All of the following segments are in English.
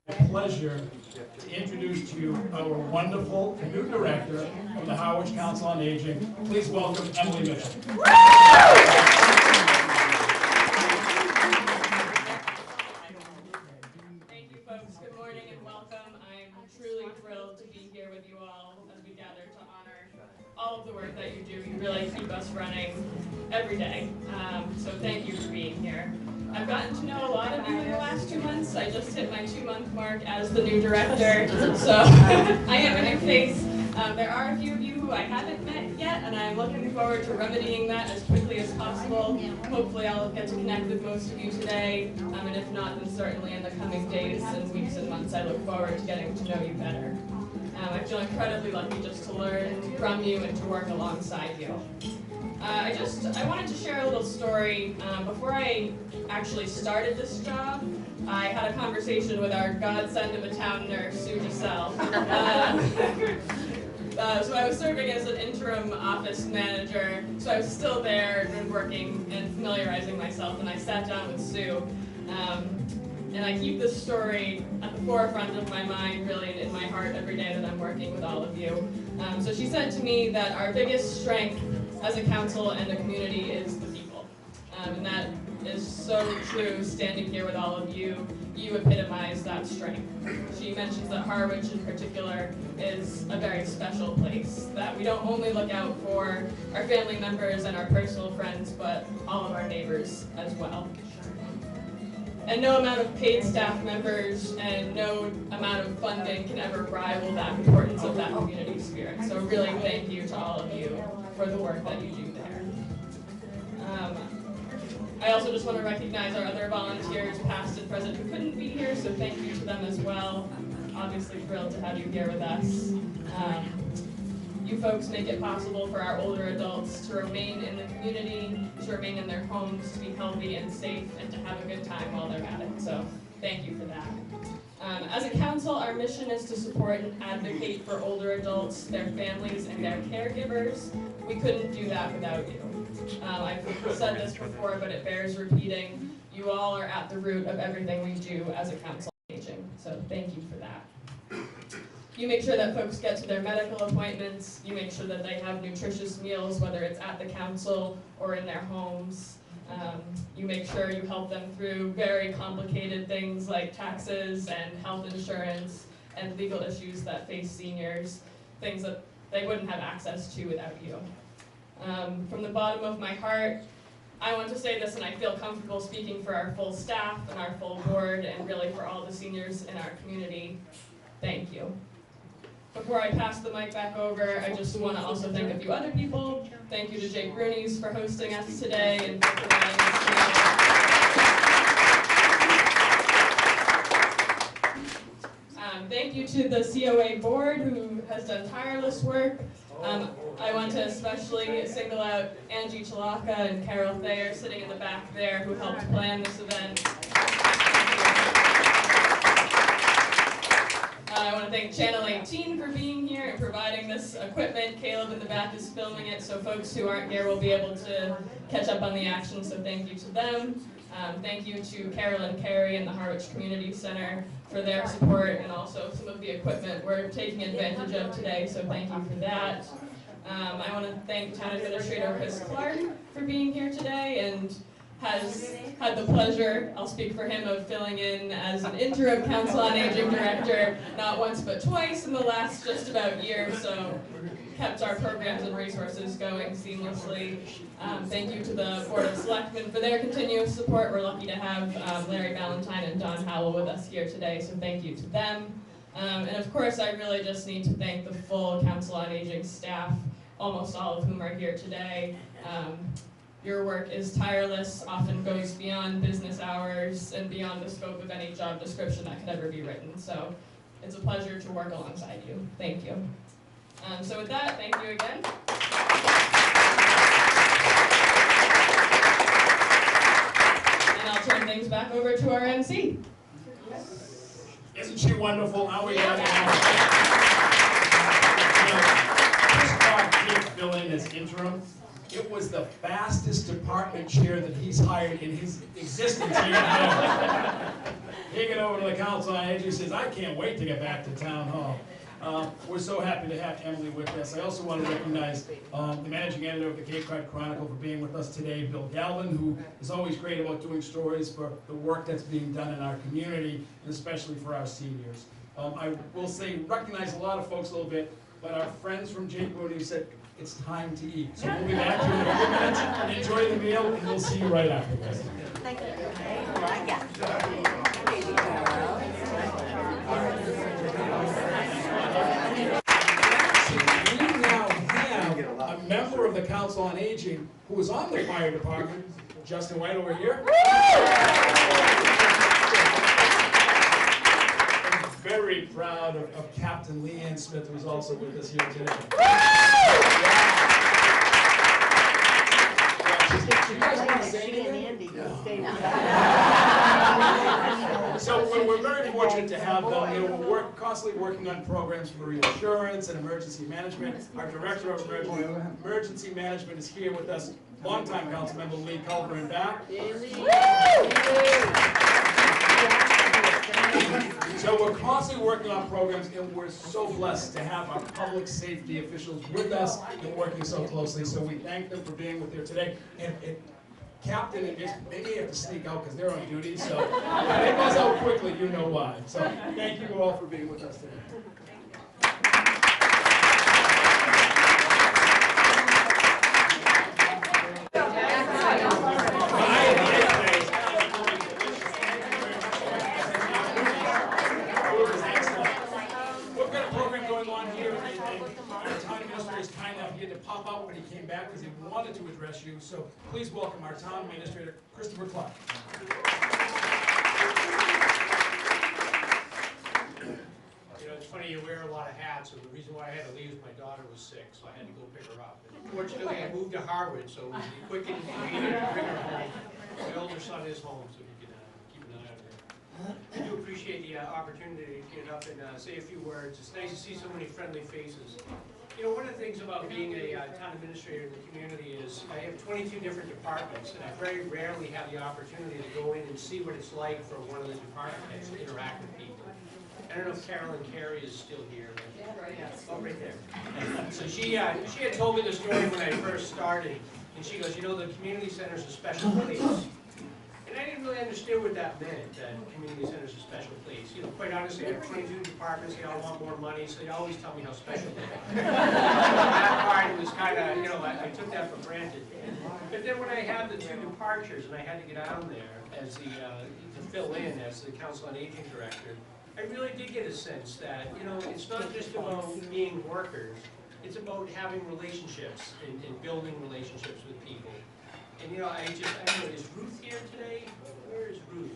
Pleasure to introduce to you our wonderful new director of the Harwich Council on Aging. Please welcome Emily Mitchell. Thank you, folks. Good morning and welcome. I'm truly thrilled to be here with you all as we gather to honor all of the work that you do. You really keep us running every day. So thank you for being here. I've gotten to know a lot of you in the last 2 months. I just hit my 2-month mark as the new director, so I am a new face. There are a few of you who I haven't met yet, and I'm looking forward to remedying that as quickly as possible. Hopefully I'll get to connect with most of you today, and if not, then certainly in the coming days and weeks and months, I look forward to getting to know you better. I feel incredibly lucky just to learn from you and to work alongside you. I wanted to share a little story. Before I actually started this job, I had a conversation with our godsend of a town nurse, Sue Giselle. So I was serving as an interim office manager, so I was still there and working and familiarizing myself, and I sat down with Sue. And I keep this story at the forefront of my mind, really, and in my heart every day that I'm working with all of you. So she said to me that our biggest strength as a council and a community is the people. And that is so true standing here with all of you. You epitomize that strength. She mentions that Harwich in particular is a very special place, that we don't only look out for our family members and our personal friends, but all of our neighbors as well. And no amount of paid staff members and no amount of funding can ever rival that importance of that community spirit. So really thank you to all of you for the work that you do there. I also just want to recognize our other volunteers, past and present, who couldn't be here, so thank you to them as well. Obviously thrilled to have you here with us. You folks make it possible for our older adults to remain in the community, to remain in their homes, to be healthy and safe, and to have a good time while they're at it. So thank you for that. As a council, our mission is to support and advocate for older adults, their families, and their caregivers. We couldn't do that without you. I've said this before, but it bears repeating. You all are at the root of everything we do as a council on aging. So thank you for that. You make sure that folks get to their medical appointments. You make sure that they have nutritious meals, whether it's at the council or in their homes. You make sure you help them through very complicated things like taxes and health insurance and legal issues that face seniors, things that they wouldn't have access to without you. From the bottom of my heart, I want to say this, and I feel comfortable speaking for our full staff and our full board and really for all the seniors in our community. Thank you. Before I pass the mic back over, I just want to also thank a few other people. Thank you to Jake Rooney's for hosting us today and for providing us tonight. Thank you to the COA board who has done tireless work. I want to especially single out Angie Chalaka and Carol Thayer sitting in the back there who helped plan this event. I want to thank Channel 18 for being here and providing this equipment. Caleb in the back is filming it, so folks who aren't here will be able to catch up on the action, so thank you to them. Thank you to Carol and Carrie and the Harwich Community Center for their support and also some of the equipment we're taking advantage of today, so thank you for that. I want to thank Town Administrator Chris Clark for being here today and has had the pleasure, I'll speak for him, of filling in as an interim Council on Aging Director, not once but twice in the last just about year, so kept our programs and resources going seamlessly. Thank you to the Board of Selectmen for their continuous support. We're lucky to have Larry Valentine and Don Howell with us here today, so thank you to them. And of course, I really just need to thank the full Council on Aging staff, almost all of whom are here today. Your work is tireless, often goes beyond business hours and beyond the scope of any job description that could ever be written. So it's a pleasure to work alongside you. Thank you. So with that, thank you again. And I'll turn things back over to our MC. Isn't she wonderful? How are we glad to have her? Chris Clark did fill in as interim, It was the fastest department chair that he's hired in his existence here in Harwich. He got over to the Council on Aging, says, I can't wait to get back to Town Hall. We're so happy to have Emily with us. I also want to recognize the managing editor of the Cape Cod Chronicle for being with us today, Bill Galvin, who is always great about doing stories for the work that's being done in our community, and especially for our seniors. I will say, recognize a lot of folks a little bit, but our friends from Jake Mooney said, it's time to eat. So we'll be back to you in a few minutes. Enjoy the meal, and we'll see you right after this. Thank you. We now have a member of the Council on Aging who was on the fire department, Justin White over here. I'm very proud of Captain Leanne Smith, who's also with us here today. You guys want to say anything? So we're very fortunate to have them. You know, we're constantly working on programs for reinsurance and emergency management. Our director of emergency management is here with us. Longtime council member Lee Culver in back. So we're constantly working on programs, and we're so blessed to have our public safety officials with us and working so closely. So we thank them for being with here today. And Captain and just maybe you have to sneak out because they're on duty. So if it goes out quickly, you know why. So thank you all for being with us today. Pop out when he came back because he wanted to address you. So please welcome our town administrator, Christopher Clark. You know, it's funny, you wear a lot of hats, and the reason why I had to leave is my daughter was sick, so I had to go pick her up. And fortunately, I moved to Harwich, so it would be quick and convenient to bring her home. My older son is home, so he can keep an eye on her. I do appreciate the opportunity to get up and say a few words. It's nice to see so many friendly faces. You know, one of the things about being a town administrator in the community is I have 22 different departments, and I very rarely have the opportunity to go in and see what it's like for one of the department heads to interact with people. I don't know if Carolyn Carey is still here. Oh, right there. So she had told me the story when I first started, and she goes, you know, the community center is a special place. And I didn't really understand what that meant, that community center is a special place. You know, quite honestly, I have 22 departments, they all want more money, so they always tell me how special they are. That part was kind of, you know, I took that for granted. But then when I had the 2 departures and I had to get out there as to fill in as the Council on Aging Director, I really did get a sense that, you know, it's not just about being workers, it's about having relationships and building relationships with people. And you know, I don't know, is Ruth here today? Where is Ruth?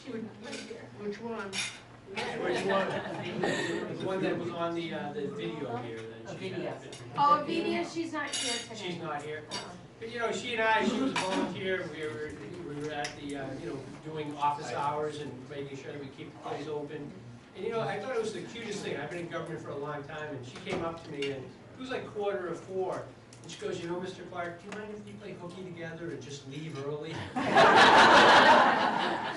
She would be here. Which one? Which one? The one that was on the video here. That she had. Oh, Vivian, she's not here today. She's not here. But you know, she was a volunteer. We were at the, you know, doing office hours and making sure that we keep the place open. And you know, I thought it was the cutest thing. I've been in government for a long time, and she came up to me, and it was like 3:45. And she goes, you know, Mr. Clark, do you mind if we play hooky together and just leave early? So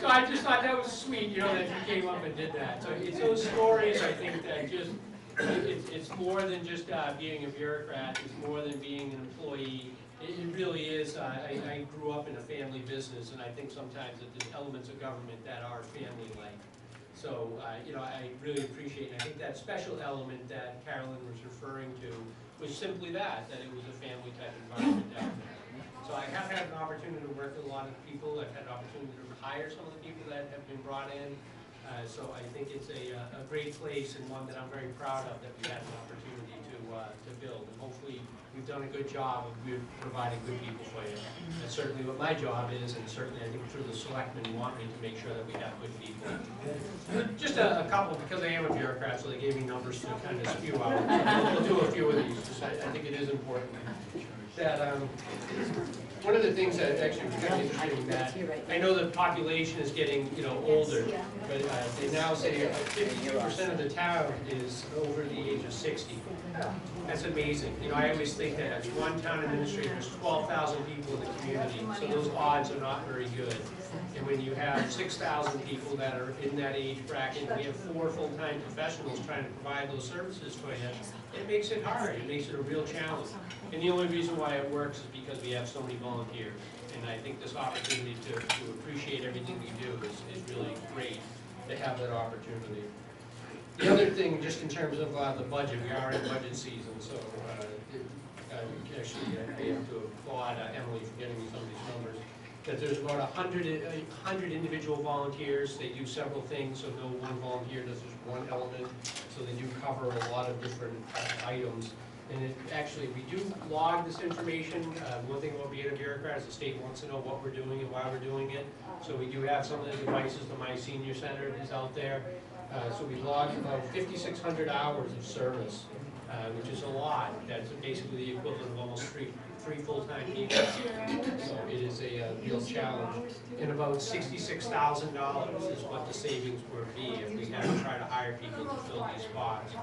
I just thought that was sweet, you know, that you came up and did that. So it's those stories, I think, that just, it's more than just being a bureaucrat. It's more than being an employee. It really is. I grew up in a family business, and I think sometimes that there's elements of government that are family-like. So, you know, I really appreciate it. I think that special element that Carolyn was referring to was simply that it was a family type environment down there. So I have had an opportunity to work with a lot of people. I've had an opportunity to hire some of the people that have been brought in. So I think it's a great place and one that I'm very proud of that we had an opportunity to build. And hopefully we've done a good job of providing good people for you. That's certainly what my job is, and certainly I think through the selectmen want me to make sure that we have good people. Just a couple, because I am a bureaucrat, so they gave me numbers to kind of spew out. So we'll do a few of these, because I think it is important. That one of the things that actually was kind of interesting, that I know the population is getting, older, but they now say 52% of the town is over the age of 60. That's amazing. I always think that as one town administrator, there's 12,000 people in the community, so those odds are not very good. And when you have 6,000 people that are in that age bracket, and we have 4 full-time professionals trying to provide those services for you, it makes it hard. It makes it a real challenge. And the only reason why it works is because we have so many volunteers. And I think this opportunity to appreciate everything we do is really great to have that opportunity. The other thing, just in terms of the budget, we are in budget season, so actually I have to applaud Emily for getting me some of these numbers. That there's about 100 individual volunteers. They do several things, so no one volunteer does just one element. So they do cover a lot of different items. And actually, we do log this information. One thing about being a bureaucrat is the state wants to know what we're doing and why we're doing it. So we do have some of the devices. The My Senior Center is out there. So we logged about 5,600 hours of service, which is a lot. That's basically the equivalent of almost three full-time people. So it is a real challenge. And about $66,000 is what the savings would be if we had to try to hire people to fill these spots.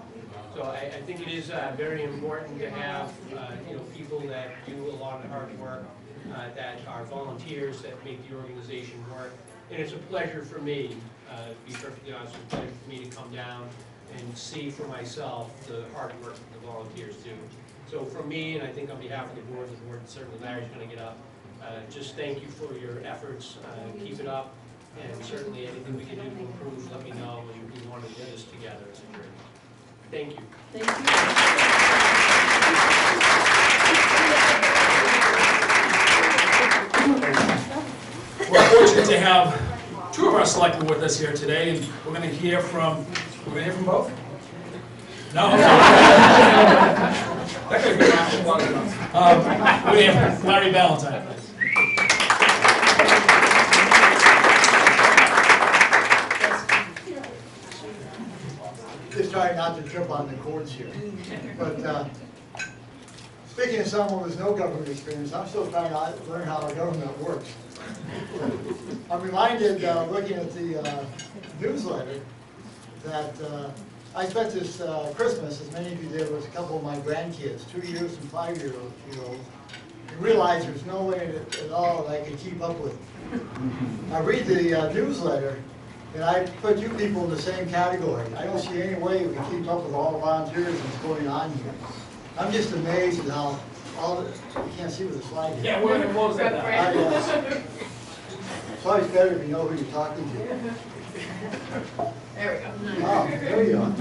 So I think it is very important to have people that do a lot of the hard work, that are volunteers, that make the organization work. And it's a pleasure for me, to be perfectly honest, it's a pleasure for me to come down and see for myself the hard work that the volunteers do. So for me, and I think on behalf of the board certainly Larry's going to get up, just thank you for your efforts. Keep it up, and certainly anything we can do to improve, let me know, and we want to do this together as a group. Thank you. Thank you. We're fortunate to have 2 of our selectmen with us here today, and we're going to hear from both? No? That could be an long enough. We're going to hear from Larry Ballantyne. Just trying not to trip on the cords here. But speaking of someone with no government experience, I'm still trying to learn how our government works. I'm reminded, looking at the newsletter, that I spent this Christmas, as many of you did, with a couple of my grandkids, 2 years and 5-year-olds, and realized there's no way at all that I could keep up with them. I read the newsletter, and I put you people in the same category. I don't see any way we keep up with all the volunteers that's going on here. I'm just amazed at how you can't see with the slide here. Yeah, we're going to close that down. It's always better if you know who you're talking to. There we go. Oh, there you are.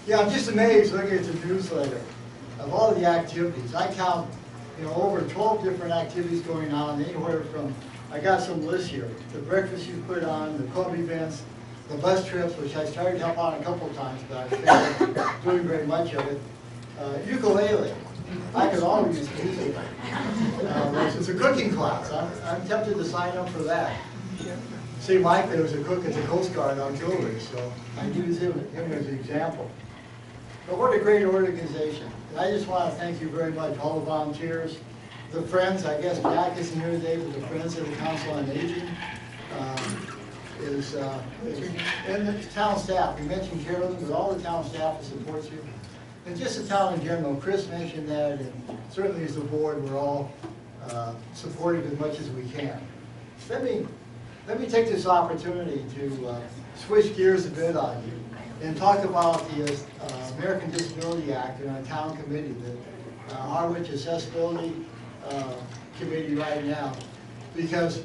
Yeah, I'm just amazed looking at the newsletter of all of the activities. I count, over 12 different activities going on, anywhere from, I got some lists here, the breakfast you put on, the club events, the bus trips, which I started to help on a couple of times, but I failed doing very much of it. Ukulele. I could always use music. It's a cooking class. I'm tempted to sign up for that. See, Mike, there was a cook at the Coast Guard on Kilroy, so I use him as an example. But what a great organization. And I just want to thank you very much, all the volunteers, the friends. I guess Jack isn't here today, but the friends of the Council on Aging and the town staff. We mentioned Carolyn, but all the town staff that supports you. And just the town in general. Chris mentioned that, and certainly as the board, we're all supportive as much as we can. Let me take this opportunity to switch gears a bit on you and talk about the American Disability Act and our town committee, the Harwich Accessibility Committee right now, because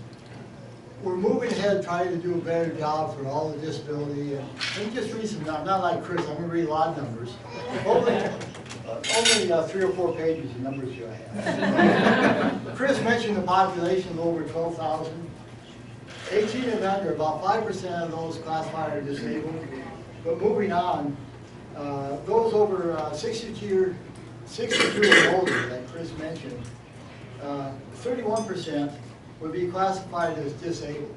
we're moving ahead trying to do a better job for all the disability. And let me just read some numbers. Not like Chris, I'm going to read a lot of numbers. Only 3 or 4 pages of numbers here I have. Chris mentioned the population of over 12,000. 18 and under, about 5% of those classified are disabled. But moving on, those over 62 and older, that Chris mentioned, 31% would be classified as disabled.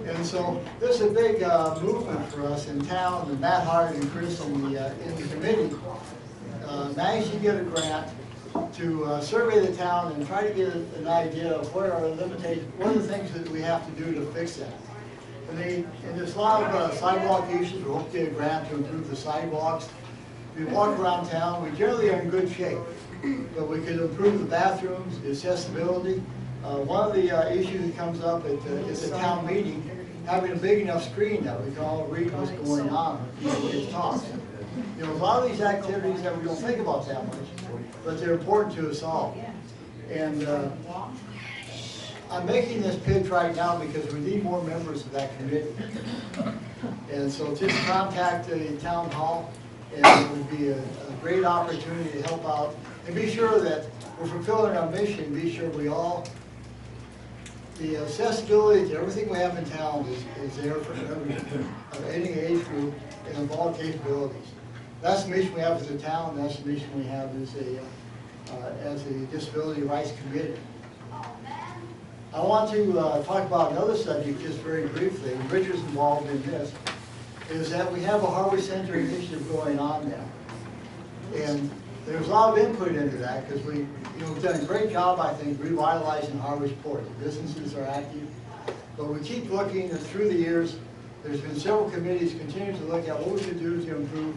And so this is a big movement for us in town, and Matt Hart and Chris in the committee managed to get a grant to survey the town and try to get an idea of where our limitations, what are the things that we have to do to fix that. And there's a lot of sidewalk issues. We hope to get a grant to improve the sidewalks. We walk around town, we generally are in good shape, but we could improve the bathrooms, the accessibility. One of the issues that comes up is a town meeting, having a big enough screen that we can all read what's going on, it's taught. You know, a lot of these activities that we don't think about that much, but they're important to us all. And I'm making this pitch right now because we need more members of that committee. And so just contact the town hall, and it would be a great opportunity to help out. And be sure that we're fulfilling our mission, be sure we all, the accessibility to everything we have in town is there for everyone, of any age group and of all capabilities. That's the mission we have as a town, that's the mission we have as a Disability Rights Committee. I want to talk about another subject just very briefly, and Richard's involved in this, is that we have a Harwich Center initiative going on now. And there's a lot of input into that because we've done a great job, I think, revitalizing Harwich Port. The businesses are active, but we keep looking through the years. There's been several committees continuing to look at what we could do to improve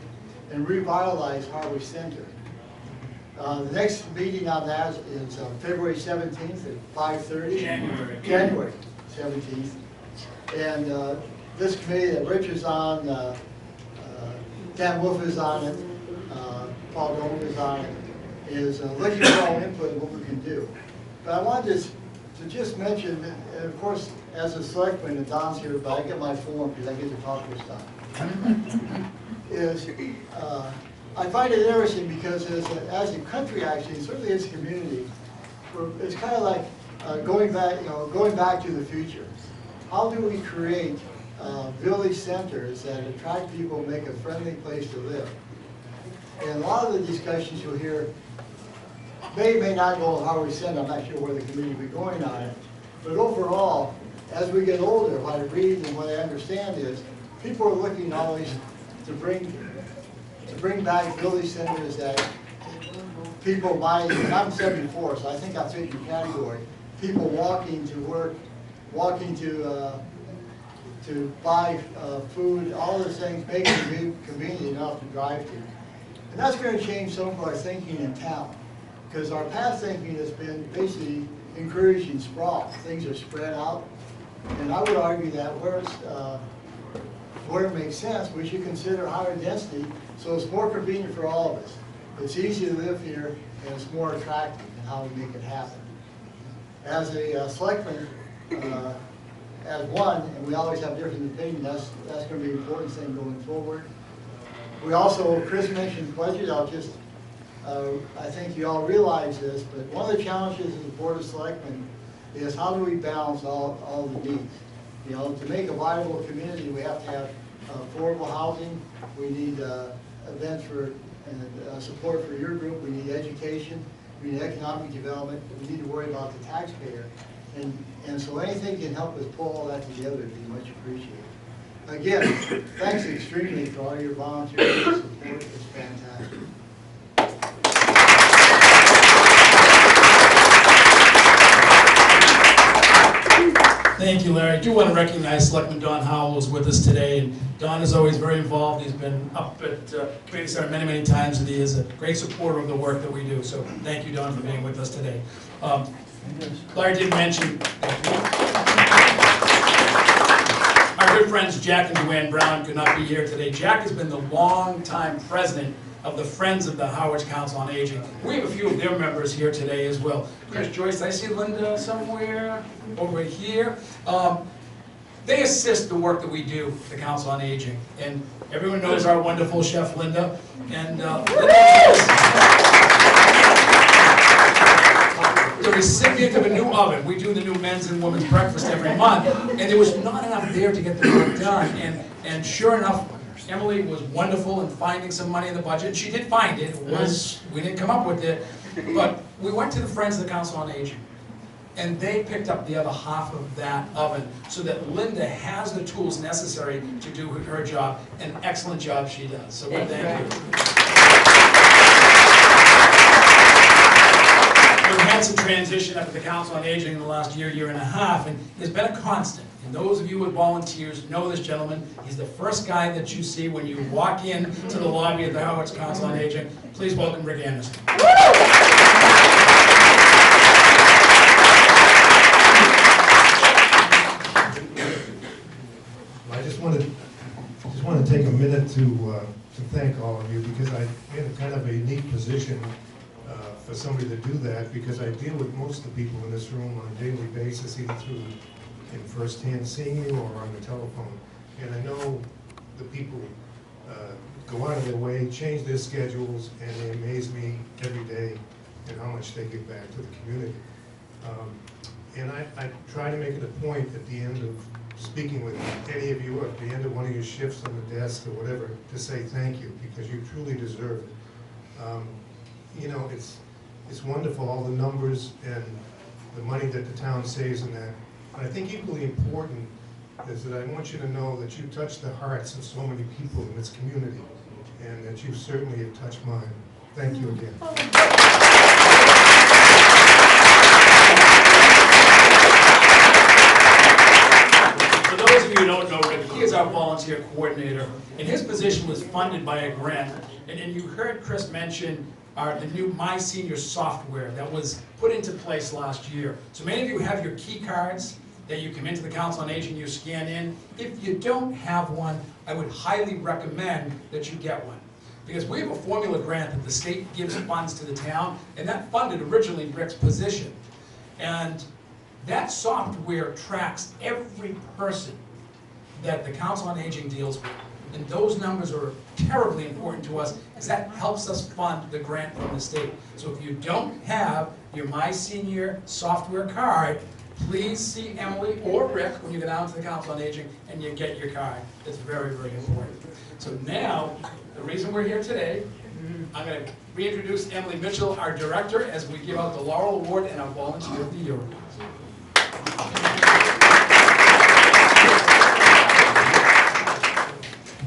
and revitalize Harwich Center. The next meeting on that is February 17th at 5:30. January 17th. And this committee that Richard's on, Dan Wolf is on it, Paul Dolan is on it, is looking for all input of what we can do. But I wanted to just mention, and of course, as a selectman, and Don's here, but I get my form because I get to talk this time, is I find it interesting because as a country, actually, certainly as a community, it's kind of like going back to the future. How do we create village centers that attract people, make a friendly place to live? And a lot of the discussions you'll hear may not go to Harwich Center. I'm not sure where the committee will be going on it. But overall, as we get older, what I read and what I understand is people are looking always to bring back village centers that people might, and I'm 74, so I think I fit your category, people walking to work, walking to buy food, all those things, making it convenient enough to drive to. And that's going to change some of our thinking in town, because our past thinking has been basically encouraging sprawl. Things are spread out, and I would argue that where it makes sense, we should consider higher density, so it's more convenient for all of us. It's easy to live here, and it's more attractive in how we make it happen. As a selectman, as one, and we always have different opinions, that's going to be an important thing going forward. We also, Chris mentioned budget, I think you all realize this, but one of the challenges as a Board of Selectmen is how do we balance all the needs? You know, to make a viable community, we have to have affordable housing, we need events for and support for your group, we need education, we need economic development, we need to worry about the taxpayer. And so anything can help us pull all that together would be much appreciated. Again, thanks extremely for all your volunteers and support. It's fantastic. Thank you, Larry. I do want to recognize Selectman Don Howell is with us today. And Don is always very involved. He's been up at Community Center many, many times, and he is a great supporter of the work that we do. So thank you, Don, for being with us today. Larry did mention our good friends Jack and Joanne Brown could not be here today. Jack has been the longtime president of the Friends of the Harwich Council on Aging. We have a few of their members here today as well. Chris Joyce, I see Linda somewhere over here. They assist the work that we do, the Council on Aging. And everyone knows our wonderful chef, Linda. And Linda is the recipient of a new oven. We do the new men's and women's breakfast every month. And there was not enough there to get the work done. And sure enough, Emily was wonderful in finding some money in the budget. She did find it. We didn't come up with it. But we went to the Friends of the Council on Aging. And they picked up the other half of that oven so that Linda has the tools necessary to do her job. An excellent job she does. So thank you. to the Council on Aging in the last year, year and a half, and he's been a constant. And those of you with volunteers know this gentleman. He's the first guy that you see when you walk in to the lobby of the Harwich Council on Aging. Please welcome Rick Anderson. I just want to take a minute to thank all of you, because I'm in a kind of a unique position for somebody to do that, because I deal with most of the people in this room on a daily basis, either through in firsthand seeing you or on the telephone. And I know the people go out of their way, change their schedules, and they amaze me every day in how much they give back to the community. And I try to make it a point at the end of speaking with any of you, or at the end of one of your shifts on the desk or whatever, to say thank you, because you truly deserve it. You know, it's wonderful, all the numbers and the money that the town saves in that. But I think equally important is that I want you to know that you touch the hearts of so many people in this community, and that you certainly have touched mine. Thank you again. For those of you who don't know Rick, he is our volunteer coordinator, and his position was funded by a grant. And you heard Chris mention the new My Senior software that was put into place last year. So many of you have your key cards that you come into the Council on Aging, you scan in. If you don't have one, I would highly recommend that you get one. Because we have a formula grant that the state gives funds to the town, and that funded originally Rick's position. And that software tracks every person that the Council on Aging deals with. And those numbers are terribly important to us, because that helps us fund the grant from the state. So if you don't have your My Senior software card, please see Emily or Rick when you go down to the Council on Aging and you get your card. It's very, very important. So now, the reason we're here today, I'm going to reintroduce Emily Mitchell, our director, as we give out the Laurel Award and our Volunteer of the Year.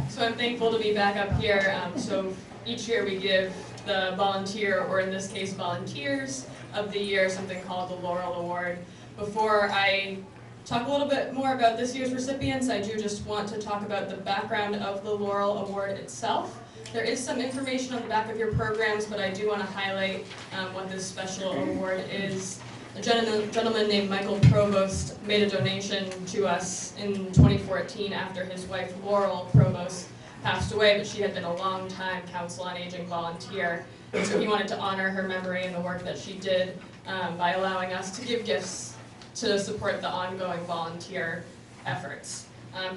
So I'm thankful to be back up here. So each year we give the volunteer, or in this case volunteers of the year, something called the Laurel Award. Before I talk a little bit more about this year's recipients, I do just want to talk about the background of the Laurel Award itself. There is some information on the back of your programs, but I do want to highlight what this special award is. A gentleman named Michael Provost made a donation to us in 2014 after his wife Laurel Provost passed away, but she had been a long-time Council on Aging volunteer. And so he wanted to honor her memory and the work that she did by allowing us to give gifts to support the ongoing volunteer efforts.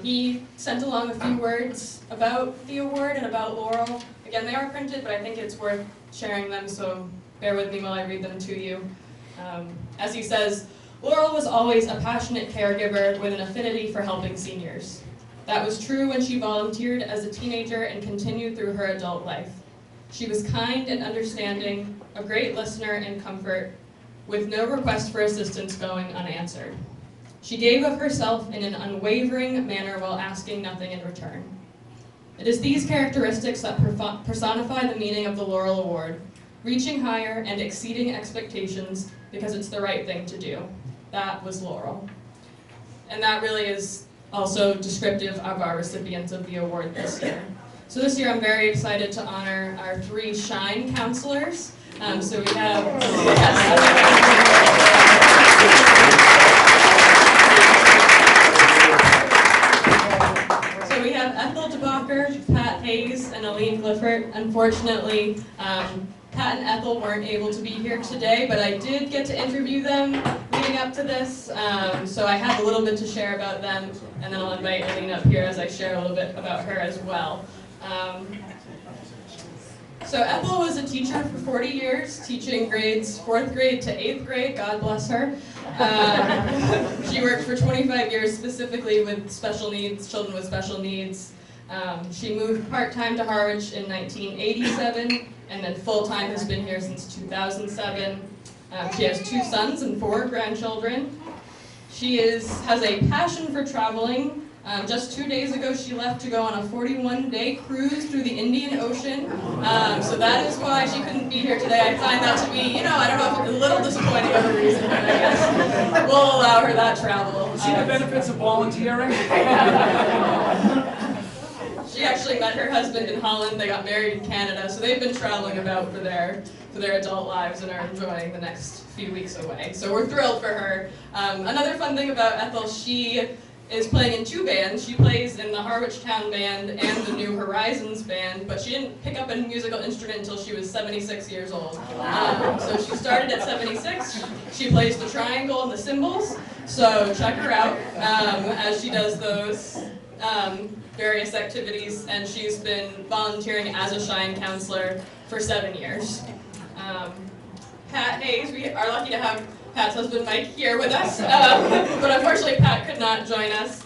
He sent along a few words about the award and about Laurel. Again, they are printed, but I think it's worth sharing them, so bear with me while I read them to you. As he says, Laurel was always a passionate caregiver with an affinity for helping seniors. That was true when she volunteered as a teenager and continued through her adult life. She was kind and understanding, a great listener and comfort, with no request for assistance going unanswered. She gave of herself in an unwavering manner while asking nothing in return. It is these characteristics that personify the meaning of the Laurel Award, reaching higher and exceeding expectations because it's the right thing to do. That was Laurel. And that really is also descriptive of our recipients of the award this year. So this year I'm very excited to honor our 3 Shine counselors. So we have, Ethel DeBacher, Pat Hayes, and Aline Clifford. Unfortunately, Pat and Ethel weren't able to be here today, but I did get to interview them leading up to this, so I have a little bit to share about them, and then I'll invite Aline up here as I share a little bit about her as well. So Ethel was a teacher for 40 years, teaching grades 4th grade to 8th grade, God bless her. She worked for 25 years specifically with special needs, children with special needs. She moved part-time to Harwich in 1987, and then full-time has been here since 2007. She has 2 sons and 4 grandchildren. She has a passion for traveling, Just 2 days ago, she left to go on a 41-day cruise through the Indian Ocean. So that is why she couldn't be here today. I find that to be, I don't know if it's a little disappointing of a reason, but I guess we'll allow her that travel. See the benefits of volunteering? She actually met her husband in Holland. They got married in Canada, so they've been traveling about for their adult lives and are enjoying the next few weeks away. So we're thrilled for her. Another fun thing about Ethel, she is playing in 2 bands. She plays in the Harwich Town Band and the New Horizons Band, but she didn't pick up a musical instrument until she was 76 years old. So she started at 76. She plays the triangle and the cymbals, so check her out as she does those various activities, and she's been volunteering as a Shine counselor for 7 years. Pat Hayes, we are lucky to have Pat's husband Mike here with us, but unfortunately Pat could not join us.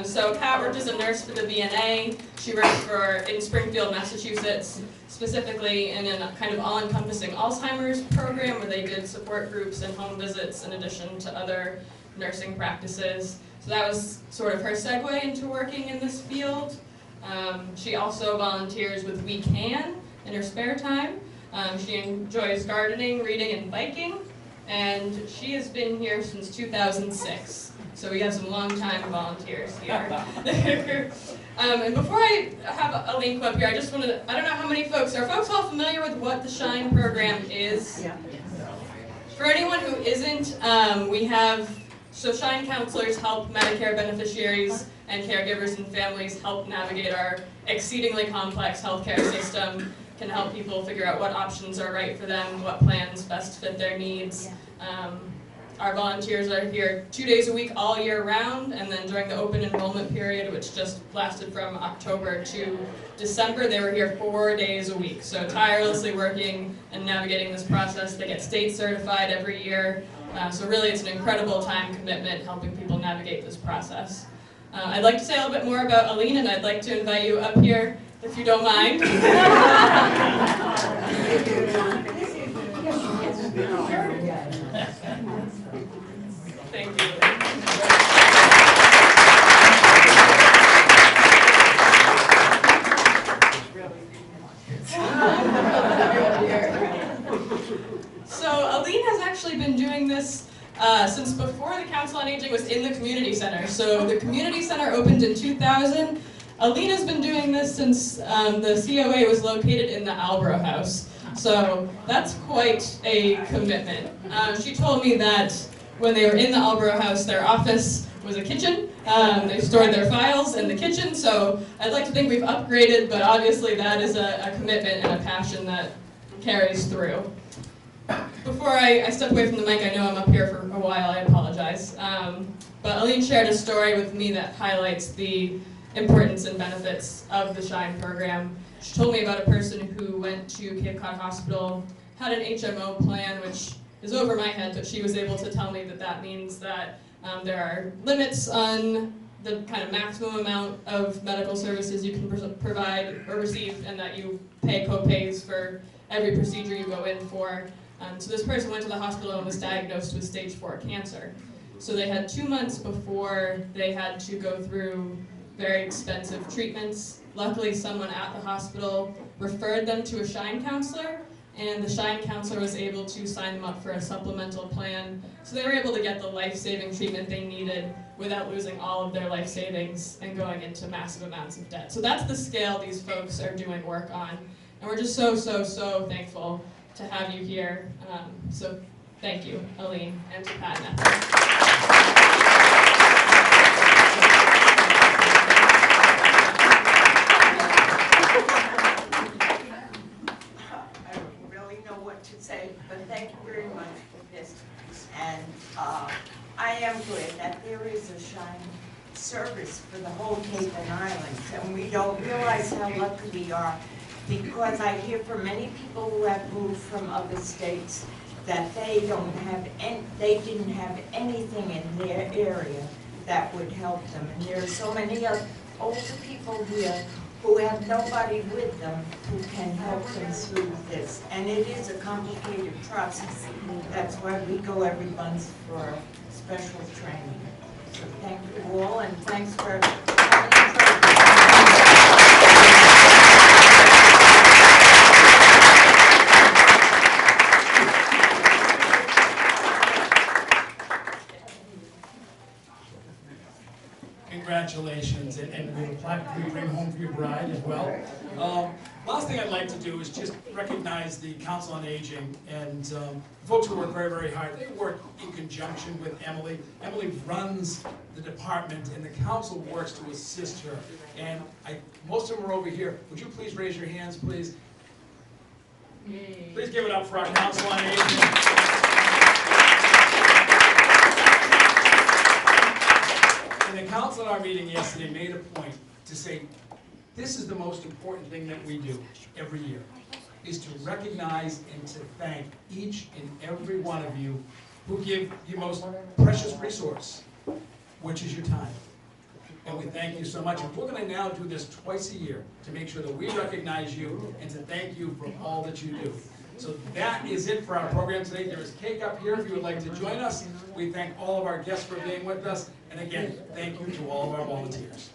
So Pat worked as a nurse for the VNA. She worked in Springfield, Massachusetts, specifically in a kind of all-encompassing Alzheimer's program where they did support groups and home visits in addition to other nursing practices. So that was sort of her segue into working in this field. She also volunteers with We Can in her spare time. She enjoys gardening, reading, and biking. And she has been here since 2006. So we have some long-time volunteers here. And before I have Aline come up here, I just want to, I don't know how many folks, are folks all familiar with what the Shine program is? Yeah. For anyone who isn't, so Shine counselors help Medicare beneficiaries and caregivers and families help navigate our exceedingly complex healthcare system, can help people figure out what options are right for them, what plans best fit their needs. Our volunteers are here 2 days a week all year round, and then during the open enrollment period, which just lasted from October to December, they were here 4 days a week. So tirelessly working and navigating this process. They get state certified every year. So really it's an incredible time commitment helping people navigate this process. I'd like to say a little bit more about Aline, and I'd like to invite you up here if you don't mind. Thank you. So Aline has actually been doing this since before the Council on Aging was in the community center. So the community center opened in 2000. Aline has been doing this since the COA was located in the Albro House. So that's quite a commitment. She told me that when they were in the Albro House, their office was a kitchen. They stored their files in the kitchen, so I'd like to think we've upgraded, but obviously that is a commitment and a passion that carries through. Before I step away from the mic, I know I'm up here for a while, I apologize. But Aline shared a story with me that highlights the importance and benefits of the Shine program. She told me about a person who went to Cape Cod Hospital, had an HMO plan, which is over my head, but she was able to tell me that that means that there are limits on the kind of maximum amount of medical services you can provide or receive, and that you pay co-pays for every procedure you go in for. So this person went to the hospital and was diagnosed with stage 4 cancer. So they had 2 months before they had to go through very expensive treatments. Luckily, someone at the hospital referred them to a Shine counselor, and the Shine counselor was able to sign them up for a supplemental plan. So they were able to get the life-saving treatment they needed without losing all of their life savings and going into massive amounts of debt. So that's the scale these folks are doing work on. And we're just so, so, so thankful to have you here. So thank you, Aline, and to Pat and Ethel. But thank you very much for this. And I am glad that there is a Shine service for the whole Cape and Islands, and we don't realize how lucky we are, because I hear from many people who have moved from other states that they didn't have anything in their area that would help them. And there are so many older people here who have nobody with them who can help them through this. And it is a complicated process. That's why we go every month for special training. So thank you all, and thanks for congratulations, and we have a plaque we bring home for your bride as well. Last thing I'd like to do is just recognize the Council on Aging and folks who work very, very hard. They work in conjunction with Emily. Emily runs the department, and the council works to assist her. And most of them are over here. Would you please raise your hands, please? Yay. Please give it up for our Council on Aging. And the council at our meeting yesterday made a point to say, this is the most important thing that we do every year, is to recognize and to thank each and every one of you who give your most precious resource, which is your time. And we thank you so much. And we're going to now do this twice a year to make sure that we recognize you and to thank you for all that you do. So that is it for our program today. There is cake up here if you would like to join us. We thank all of our guests for being with us. And again, thank you to all of our volunteers.